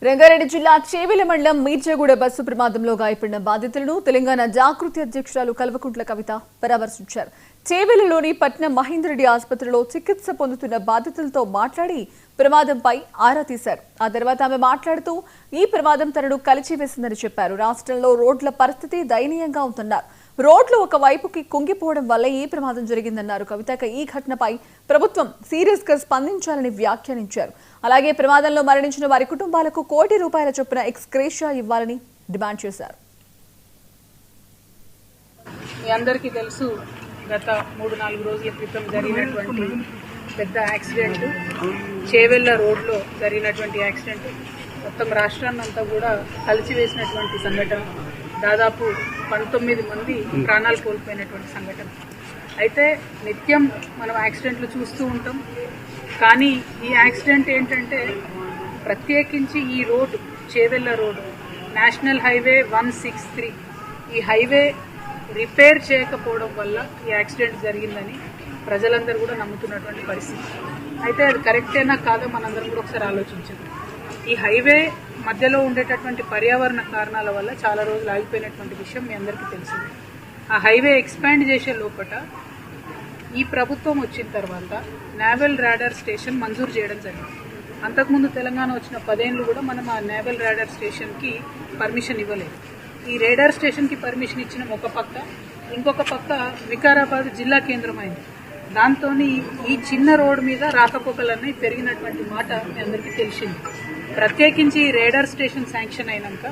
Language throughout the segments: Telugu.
రంగారెడ్డి జిల్లా చేవెళ్ల మండలం మీర్జగూడ బస్సు ప్రమాదంలో గాయపడిన బాధితులను తెలంగాణ జాగృతి అధ్యక్షురాలు కల్వకుంట్ల కవిత పరామర్శించారు. చేవెళ్లలోని పట్నం మహేందర్రెడ్డి ఆసుపత్రిలో చికిత్స పొందుతున్న బాధితులతో మాట్లాడి ప్రమాదంపై ఆరా తీశారు. ఆ తర్వాత ఆమె మాట్లాడుతూ ఈ ప్రమాదం తనను కలిచివేసిందని చెప్పారు. రాష్ట్రంలో రోడ్ల పరిస్థితి దయనీయంగా ఉందన్నారు. రోడ్లు ఒక వైపుకి కుంగిపోవడం వల్ల ఈ ప్రమాదం జరిగిందన్నారు. కవిత ఈ ఘటనపై ప్రభుత్వం సీరియస్ గా స్పందించాలని వ్యాఖ్యానించారు. అలాగే ప్రమాదంలో మరణించిన వారి కుటుంబాలకు ₹1 కోటి చొప్పున ఎక్స్‌గ్రేషియా ఇవ్వాలని డిమాండ్ చేశారు. మీ అందరికీ తెలుసు, గత 3-4 రోజుల క్రితం జరిగినటువంటి పెద్ద యాక్సిడెంట్, చేవెళ్ల రోడ్లో జరిగినటువంటి యాక్సిడెంట్ మొత్తం రాష్ట్రాన్ని అంతా కూడా కలిసివేసినటువంటి సంఘటన. దాదాపు 19 మంది ప్రాణాలు కోల్పోయినటువంటి సంఘటన. అయితే నిత్యం మనం యాక్సిడెంట్లు చూస్తూ ఉంటాం, కానీ ఈ యాక్సిడెంట్ ఏంటంటే ప్రత్యేకించి ఈ road, Chevella road, national highway 163, ఈ హైవే రిపేర్ చేయకపోవడం వల్ల ఈ యాక్సిడెంట్ జరిగిందని ప్రజలందరూ కూడా నమ్ముతున్నటువంటి పరిస్థితి. అయితే అది కరెక్టేనా కాదో మనందరం కూడా ఒకసారి ఆలోచించాలి. ఈ హైవే మధ్యలో ఉండేటటువంటి పర్యావరణ కారణాల వల్ల చాలా రోజులు ఆగిపోయినటువంటి విషయం మీ అందరికీ తెలిసింది. ఆ హైవే ఎక్స్పాండ్ చేసే లోపల ఈ ప్రభుత్వం వచ్చిన తర్వాత నేవల్ రాడార్ స్టేషన్ మంజూరు చేయడం జరిగింది. అంతకుముందు తెలంగాణ వచ్చిన 10 ఏళ్ళు కూడా మనం ఆ నేవల్ రాడార్ స్టేషన్కి పర్మిషన్ ఇవ్వలేదు. ఈ రేడార్ స్టేషన్కి పర్మిషన్ ఇచ్చిన ఒక పక్క, ఇంకొక పక్క వికారాబాద్ జిల్లా కేంద్రమైంది. దాంతో ఈ చిన్న రోడ్డు మీద రాకపోకలన్నీ పెరిగినటువంటి మాట మీ అందరికీ తెలిసింది. ప్రత్యేకించి ఈ రేడార్ స్టేషన్ శాంక్షన్ అయినాక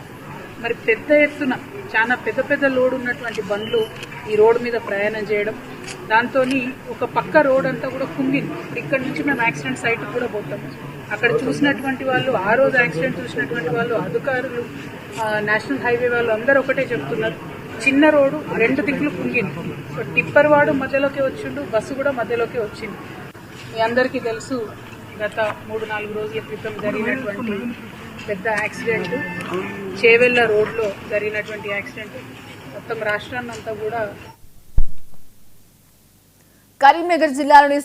మరి పెద్ద ఎత్తున చాలా పెద్ద లోడ్ ఉన్నటువంటి బండ్లు ఈ రోడ్డు మీద ప్రయాణం చేయడం, దాంతో ఒక పక్క రోడ్ అంతా కూడా కుంగింది. ఇప్పుడు ఇక్కడ నుంచి మేము యాక్సిడెంట్ సైట్ కూడా పోతాం. అక్కడ చూసినటువంటి వాళ్ళు, ఆ రోజు యాక్సిడెంట్ చూసినటువంటి వాళ్ళు, అధికారులు, నేషనల్ హైవే వాళ్ళు అందరూ ఒకటే చెప్తున్నారు, చిన్న రోడ్డు 2 దిక్కులు కుంగింది. సో టిప్పర్ వాడు మధ్యలోకి వచ్చిండు, బస్సు కూడా మధ్యలోకి వచ్చింది. మీ అందరికీ తెలుసు, గత 3-4 రోజుల క్రితం జరిగినటువంటి పెద్ద యాక్సిడెంట్, చేవెళ్ల రోడ్లో జరిగినటువంటి యాక్సిడెంట్ మొత్తం రాష్ట్రాన్ని అంతా కూడా కరీంనగర్ జిల్లాలోని